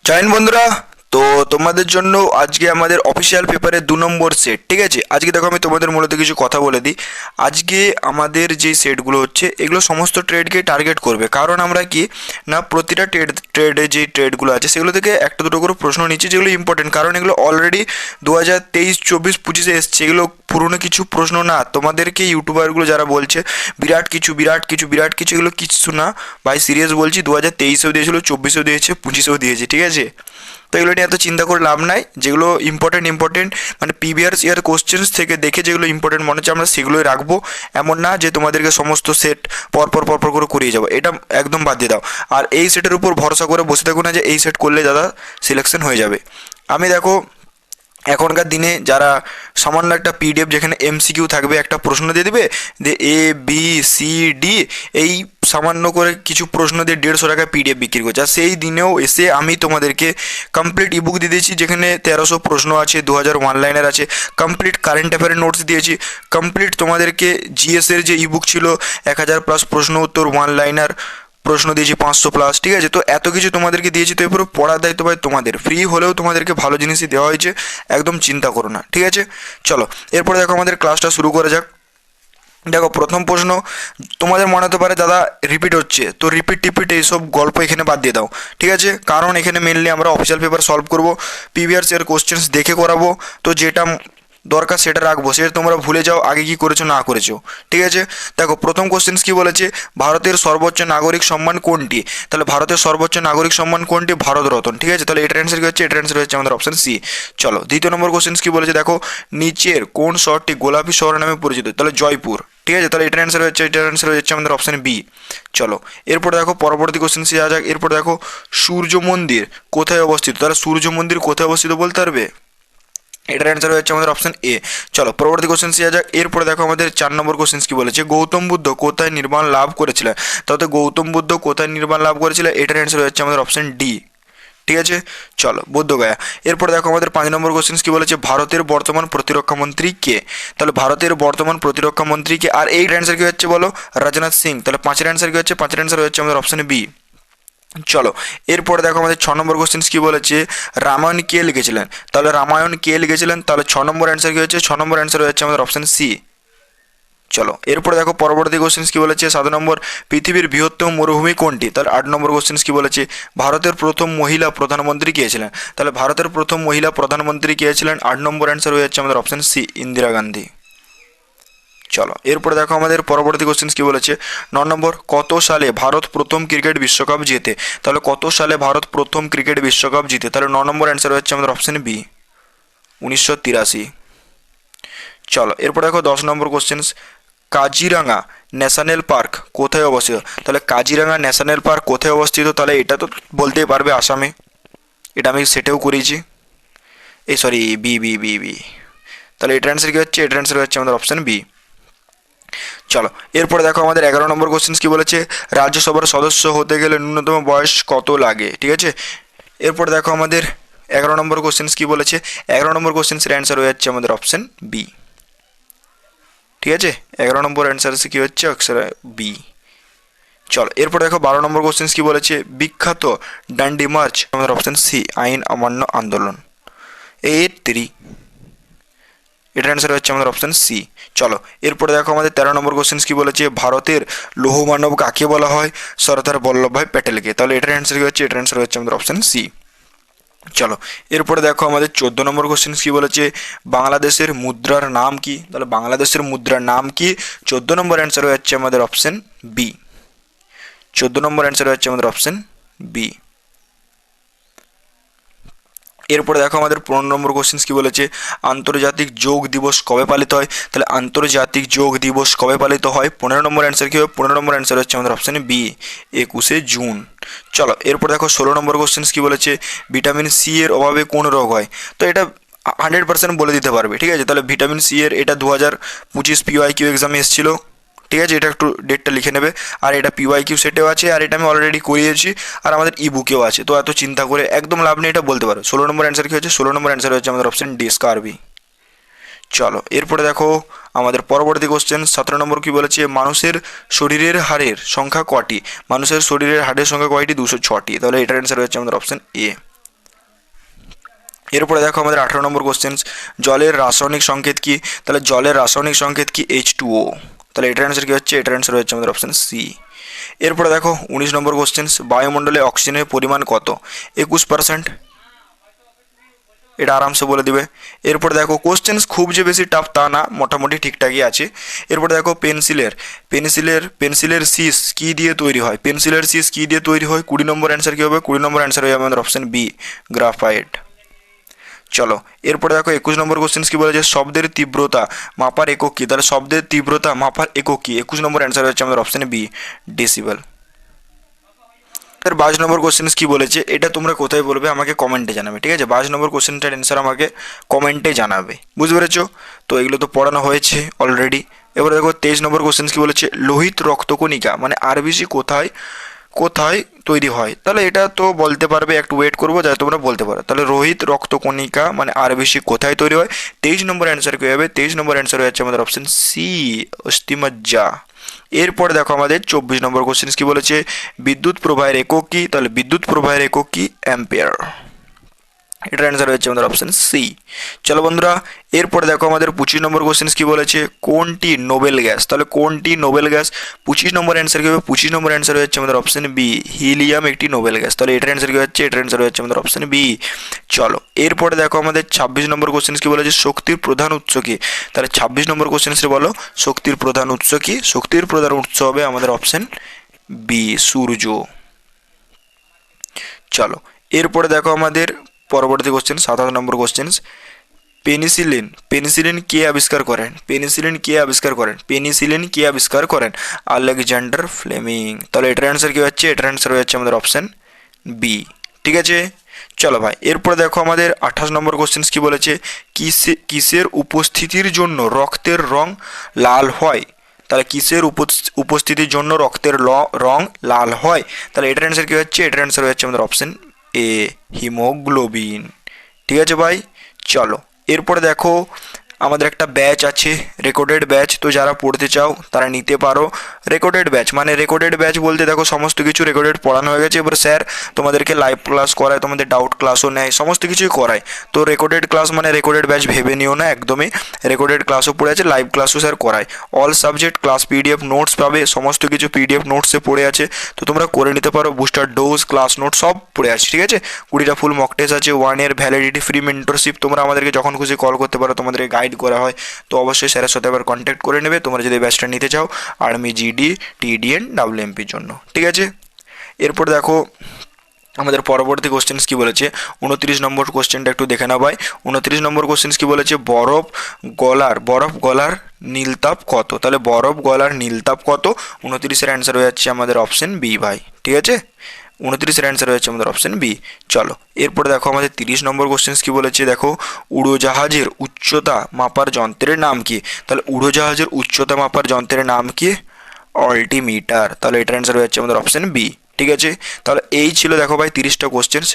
Join বন্ধুরা। তো তোমাদের জন্য আজকে আমাদের অফিসিয়াল পেপারের 2 নম্বর সেট, ঠিক আছে। আজকে দেখো আমি তোমাদের মূলত কিছু কথা বলে দিই। আজকে আমাদের যে সেটগুলো হচ্ছে এগুলো সমস্ত ট্রেডকে টার্গেট করবে, কারণ আমরা কি না প্রতিটা ট্রেডে যে ট্রেডগুলো আছে সেগুলো থেকে একটা দুটো করে প্রশ্ন নিচ্ছি যেগুলো ইম্পর্টেন্ট, কারণ এগুলো অলরেডি 2023, 24, 25 এসছে। এগুলো পুরনো কিছু প্রশ্ন না। তোমাদেরকে ইউটিউবারগুলো যারা বলছে বিরাট কিছু এগুলো কিছু না ভাই, সিরিয়াস বলছি। 2023-এও দিয়েছিল, 24-এও দিয়েছে, 25-এও দিয়েছে, ঠিক আছে। তো এগুলো নিয়ে এত চিন্তা করে লাভ নাই। যেগুলো ইম্পর্টেন্ট মানে প্রিভিয়াস ইয়ার কোশ্চেন্স থেকে দেখে যেগুলো ইম্পর্টেন্ট মনে হচ্ছে আমরা সেগুলোই রাখবো। এমন না যে তোমাদেরকে সমস্ত সেট পরপর করে করিয়ে যাবো, এটা একদম বাদ দিয়ে দাও। আর এই সেটের উপর ভরসা করে বসে থাকো না যে এই সেট করলে দাদা সিলেকশন হয়ে যাবে। আমি দেখো এখনকার দিনে যারা সামান্য একটা পিডিএফ যেখানে এমসিকিউ থাকবে, একটা প্রশ্ন দিয়ে দেবে যে ABCD, এই সামান্য করে কিছু প্রশ্ন দিয়ে 150 টাকা পিডিএফ বিক্রি করছে। আর সেই দিনেও এসে আমি তোমাদেরকে কমপ্লিট ইবুক দিয়ে দিয়েছি, যেখানে 1300 প্রশ্ন আছে, 2000 ওয়ান লাইনার আছে, কমপ্লিট কারেন্ট অ্যাফেয়ারের নোটস দিয়েছি, কমপ্লিট তোমাদেরকে জিএসের যে ইবুক ছিল 1000+ প্রশ্ন উত্তর ওয়ান লাইনার প্রশ্ন দিয়েছি 500+, ঠিক আছে। তো এত কিছু তোমাদেরকে দিয়েছি, তো এরপরে পড়ার দায়িত্ব ভাই তোমাদের। ফ্রি হলেও তোমাদেরকে ভালো জিনিসই দেওয়া হয়েছে, একদম চিন্তা করো না, ঠিক আছে। চলো এরপরে দেখো আমাদের ক্লাসটা শুরু করা যাক। দেখো প্রথম প্রশ্ন, তোমাদের মনে হতে পারে দাদা রিপিট হচ্ছে, তো রিপিট এইসব গল্প এখানে বাদ দিয়ে দাও, ঠিক আছে। কারণ এখানে মেনলি আমরা অফিসিয়াল পেপার সলভ করব, প্রিভিয়াস ইয়ার কোশ্চেন্স দেখে করাবো। তো যেটা দরকার সেটা রাখবো, সেটা তোমরা ভুলে যাও আগে কি করেছো না করেছো, ঠিক আছে। দেখো প্রথম কোশ্চেন্স কি বলেছে, ভারতের সর্বোচ্চ নাগরিক সম্মান কোনটি? তাহলে ভারতের সর্বোচ্চ নাগরিক সম্মান কোনটি? ভারতরত্ন, ঠিক আছে। তাহলে এটার অ্যান্সার কি হচ্ছে? এটার অ্যান্সার হচ্ছে আমাদের অপশন সি। চলো দ্বিতীয় নম্বর কোশ্চেন্স কি বলেছে, দেখো নিচের কোন শহরটি গোলাপি শহর নামে পরিচিত? তাহলে জয়পুর, ঠিক আছে। তাহলে এটার অ্যান্সার হচ্ছে আমাদের অপশন বি। চলো এরপর দেখো পরবর্তী কোশ্চেন্স যাওয়া যাক। এরপর দেখো সূর্য মন্দির কোথায় অবস্থিত? তাহলে সূর্য মন্দির কোথায় অবস্থিত বলতে পারবে? এটার অ্যান্সার হচ্ছে আমাদের অপশন এ। চলো পরবর্তী কোশ্চেন যাওয়া যাক। এরপরে দেখো আমাদের 4 নম্বর কোশ্চেন কি বলেছে, গৌতম বুদ্ধ কোথায় নির্বাণ লাভ করেছিলেন? তাহলে গৌতম বুদ্ধ কোথায় নির্বাণ লাভ করেছিল? এটার অ্যান্সার হচ্ছে আমাদের অপশন ডি, ঠিক আছে। চলো বুদ্ধগয়া। এরপর দেখো আমাদের 5 নম্বর কোশ্চেন কি বলেছে, ভারতের বর্তমান প্রতিরক্ষা মন্ত্রী কে? তাহলে ভারতের বর্তমান প্রতিরক্ষা মন্ত্রী কে? আর এই অ্যান্সার কি হচ্ছে বলো? রাজনাথ সিং। তাহলে 5-এর অ্যান্সার কি হচ্ছে? 5-এর অ্যান্সার হচ্ছে আমাদের অপশন বি। চলো এরপরে দেখো আমাদের 6 নম্বর কোশ্চেন কি বলেছে, রামায়ণ কে লিখেছিলেন? তাহলে রামায়ণ কে লিখেছিলেন? তাহলে 6 নম্বর অ্যান্সার কি হচ্ছে? 6 নম্বর অ্যান্সার হচ্ছে আমাদের অপশন সি। চলো এরপরে দেখো পরবর্তী কোশ্চেন কি বলেছে, 7 নম্বর, পৃথিবীর বৃহত্তম মরুভূমি কোনটি? তাহলে 8 নম্বর কোশ্চেন কি বলেছে, ভারতের প্রথম মহিলা প্রধানমন্ত্রী কে ছিলেন? তাহলে ভারতের প্রথম মহিলা প্রধানমন্ত্রী কে ছিলেন? 8 নম্বর অ্যান্সার হচ্ছে আমাদের অপশন সি, ইন্দিরা গান্ধী। চলো এরপরে দেখো আমাদের পরবর্তী কোশ্চেন কি বলেছে, 9 নম্বর, কত সালে ভারত প্রথম ক্রিকেট বিশ্বকাপ জেতে? তাহলে কত সালে ভারত প্রথম ক্রিকেট বিশ্বকাপ জিতে? তাহলে 9 নম্বর অ্যান্সার হচ্ছে আমাদের অপশন বি, 1983। চলো এরপর দেখো 10 নম্বর কোশ্চেন, কাজিরাঙা ন্যাশনাল পার্ক কোথায় অবস্থিত? তাহলে কাজিরাঙা ন্যাশনাল পার্ক কোথায় অবস্থিত? তাহলে এটা তো বলতেই পারবে, আসামে। এটা আমি সেটেও করেছি, এই sorry B B B B. তাহলে এটার অ্যান্সার কি হচ্ছে? এটার অ্যান্সার হচ্ছে আমাদের অপশন বি। চলো এরপরে দেখো আমাদের 11 নম্বর কোশ্চেন কি বলেছে, রাজ্যসভার সদস্য হতে গেলে ন্যূনতম বয়স কত লাগে? ঠিক আছে। এরপর দেখো আমাদের 11 নম্বর কোশ্চেন কি বলেছে, 11 নম্বর কোশ্চেন্সের অ্যান্সার হয়ে যাচ্ছে আমাদের অপশন বি, ঠিক আছে। 11 নম্বর অ্যান্সার কি হচ্ছে অক্ষর বি। চলো এরপর দেখো 12 নম্বর কোশ্চেন কি বলেছে, বিখ্যাত ডান্ডি মার্চ? আমাদের অপশন সি, আইন অমান্য আন্দোলন, 83। এটার অ্যান্সার হচ্ছে আমাদের অপশন সি। চলো এরপরে দেখো আমাদের 13 নম্বর কোশ্চেন কি বলেছে, ভারতের লৌহ মানব কাকে বলা হয়? সর্দার বল্লভভাই প্যাটেলকে। তাহলে এটার অ্যান্সার কি হচ্ছে? এটার অ্যান্সার হচ্ছে আমাদের অপশন সি। চলো এরপরে দেখো আমাদের 14 নম্বর কোশ্চেন কি বলেছে, বাংলাদেশের মুদ্রার নাম কি? তাহলে বাংলাদেশের মুদ্রার নাম কি? 14 নম্বর অ্যান্সার হচ্ছে আমাদের অপশন বি, 14 নম্বর অ্যান্সার হচ্ছে আমাদের অপশন বি। এরপরে দেখো আমাদের 15 নম্বর কোশ্চেন কি বলেছে, আন্তর্জাতিক যোগ দিবস কবে পালিত হয়? তাহলে আন্তর্জাতিক যোগ দিবস কবে পালিত হয়? 15 নম্বর অ্যান্সার কি হবে? 15 নম্বর অ্যান্সার হচ্ছে আমাদের অপশানে বি, 21শে জুন। চলো এরপর দেখো 16 নম্বর কোশ্চেন কি বলেছে, ভিটামিন সি এর অভাবে কোন রোগ হয়? তো এটা 100% বলে দিতে পারবে, ঠিক আছে। তাহলে ভিটামিন সি এর, এটা 2025 PYQ এক্সামে এসেছিলো, ঠিক আছে। এটা একটু ডেটটা লিখে নেবে। আর এটা PYQ সেটেও আছে, আর এটা আমি অলরেডি করিয়েছি, আর আমাদের বুকেও আছে। তো এত চিন্তা করে একদম লাভ নেই, এটা বলতে পারো। 16 নম্বর অ্যান্সার কী হচ্ছে? 16 নম্বর অ্যান্সার হচ্ছে আমাদের অপশন ডি, স্কারবি। চলো এরপরে দেখো আমাদের পরবর্তী কোশ্চেন 17 নম্বর কি বলেছে, মানুষের শরীরের হাড়ের সংখ্যা কটি? মানুষের শরীরের হাড়ের সংখ্যা কয়টি? 206টি। তাহলে এটার অ্যান্সার হচ্ছে আমাদের অপশন এ। এরপরে দেখো আমাদের 18 নম্বর কোশ্চেন্স, জলের রাসায়নিক সংকেত কি? তাহলে জলের রাসায়নিক সংকেত কি? H2O। তাহলে এটার অ্যান্সার কি হচ্ছে? এটার অ্যান্সার হচ্ছে আমাদের অপশন সি। এরপরে দেখো 19 নম্বর কোশ্চেন্স, বায়ুমণ্ডলে অক্সিজেনের পরিমাণ কত? 21%। এটা আরামসে বলে দিবে। এরপর দেখো কোশ্চেন্স খুব যে বেশি টাফ তা না, মোটামুটি ঠিকঠাকই আছে। এরপর দেখো পেন্সিলের সিস কি দিয়ে তৈরি হয়? পেন্সিলের সিস কি দিয়ে তৈরি হয়? 20 নম্বর অ্যান্সার কি হবে? 20 নম্বর অ্যান্সার হবে আমাদের অপশন বি, গ্রাফাইট। চলো এরপরে দেখো 21 নম্বর কোশ্চেন কি বলেছে? শব্দের তীব্রতা মাপার একক কি? তাহলে শব্দের তীব্রতা মাপার একক কি? 21 নম্বর অ্যান্সার হচ্ছে আমাদের অপশন বি, ডেসিবেল। 22 নম্বর কোশ্চেন কি বলেছে? এটা তোমরা কোথায় বলবে আমাকে কমেন্টে জানাবে, ঠিক আছে? 22 নম্বর কোশ্চেনটার অ্যান্সার আমাকে কমেন্টে জানাবে, বুঝতে পেরেছো? তো এগুলো তো পড়ানো হয়েছে অলরেডি। এবার দেখো 23 নম্বর কোশ্চেন কি বলেছে? লোহিত রক্তকণিকা মানে আরবিসি কোথায় কোথায় তৈরি হয়? তাহলে এটা তো বলতে পারবে, একটু ওয়েট করবো যাতে তোমরা বলতে পারো। তাহলে রোহিত রক্তকণিকা মানে আরবিসি কোথায় তৈরি হয়? 23 নম্বর অ্যান্সার কি হবে? 23 নম্বর অ্যান্সার হয়ে যাচ্ছে আমাদের অপশন সি, অস্থিমজ্জা। এরপরে দেখো আমাদের 24 নম্বর কোশ্চেন কি বলেছে? বিদ্যুৎ প্রবাহের একক কি? তাহলে বিদ্যুৎ প্রবাহের একক কি? অ্যাম্পিয়ার। এটার অ্যান্সার হচ্ছে আমাদের অপশন সি। চলো বন্ধুরা, এরপরে দেখো আমাদের 25 নম্বর কোশ্চেন কি বলেছে? কোনটি নোবেল গ্যাস? তাহলে কোনটি নোবেল গ্যাস? 25 নম্বর অ্যান্সার কি হবে? 25 নম্বর অ্যান্সার হচ্ছে আমাদের অপশন বি, হিলিয়াম একটি নোবেল গ্যাস। তাহলে এটার অ্যান্সার কি হচ্ছে? এটার অ্যান্সার হচ্ছে আমাদের অপশন বি। চলো এরপরে দেখো আমাদের 26 নম্বর কোশ্চেন কি বলেছে? শক্তির প্রধান উৎস কি? তাহলে 26 নম্বর কোশ্চেন বলো, শক্তির প্রধান উৎস কি? শক্তির প্রধান উৎস হবে আমাদের অপশন বি, সূর্য। চলো এরপরে দেখো আমাদের পরবর্তী কোশ্চেন 27 নম্বর কোশ্চেন, পেনিসিলিন কে আবিষ্কার করেন? পেনিসিলিন কে আবিষ্কার করেন? Alexander Fleming. তাহলে এটার অ্যান্সার কি হচ্ছে? এটার অ্যান্সার হচ্ছে আমাদের অপশন বি, ঠিক আছে? চলো ভাই এরপরে দেখো আমাদের 28 নম্বর কোশ্চেন কি বলেছে? কিসের উপস্থিতির জন্য রক্তের রং লাল হয়? তাহলে কিসের উপস্থিতির জন্য রক্তের রং লাল হয়? তাহলে এটার অ্যান্সার কি হচ্ছে? এটার অ্যান্সার হচ্ছে আমাদের অপশন এ, হিমোগ্লোবিন। ঠিক আছে ভাই। চলো এরপরে দেখো আমাদের একটা ব্যাচ আছে, রেকর্ডেড ব্যাচ। তো যারা পড়তে চাও তারা নিতে পারো। রেকর্ডেড ব্যাচ মানে রেকর্ডেড ব্যাচ বলতে দেখো সমস্ত কিছু রেকর্ডেড পড়ানো হয়ে গেছে। এবার স্যার তোমাদেরকে লাইভ ক্লাস করায়, তোমাদের ডাউট ক্লাসও নেয়, সমস্ত কিছুই করায়। তো রেকর্ডেড ক্লাস মানে রেকর্ডেড ব্যাচ ভেবে নিও না একদমই। রেকর্ডেড ক্লাসও পড়ে আছে, লাইভ ক্লাসও স্যার করায়। All subject class PDF notes পাবে, সমস্ত কিছু পিডিএফ নোটসে পড়ে আছে। তো তোমরা করে নিতে পারো। বুস্টার ডোজ, ক্লাস নোট সব পড়ে আছে, ঠিক আছে? 20টা ফুল মক টেস্ট আছে, 1 ইয়ার ভ্যালিডিটি, ফ্রি মেন্টরশিপ। তোমরা আমাদেরকে যখন খুশি কল করতে পারো, তোমাদেরকে গাইড করা হয়। তো অবশ্যই স্যারের সাথে আবার কন্ট্যাক্ট করে নেবে তোমরা যদি ব্যাচটা নিতে চাও আর্মি, জিডি, টিডিএন, ডাব্লিউএমপির জন্য, ঠিক আছে? এরপর দেখো আমাদের পরবর্তী কোশ্চেন্স কি বলেছে? 29 নম্বর কোশ্চেনটা একটু দেখে নাও ভাই। 29 নম্বর কোশ্চেন্স কি বলেছে? বরফ গলার নীলতাপ কত? তাহলে বরফ গলার নীলতাপ কত? 29-এর অ্যান্সার হয়ে যাচ্ছে আমাদের অপশন বি ভাই, ঠিক আছে? 29-এর অ্যান্সার হচ্ছে আমাদের অপশন বি। চলো এরপরে দেখো আমাদের 30 নম্বর কোশ্চেন্স কি বলেছে? দেখো উড়োজাহাজের উচ্চতা মাপার যন্ত্রের নাম কি? তাহলে উড়োজাহাজের উচ্চতা মাপার যন্ত্রের নাম কি? অল্টিমিটার। তাহলে এটার অ্যান্সার হচ্ছে আমাদের অপশন বি, ঠিক আছে? তাহলে এই ছিল দেখো ভাই 30টা কোশ্চেন্স।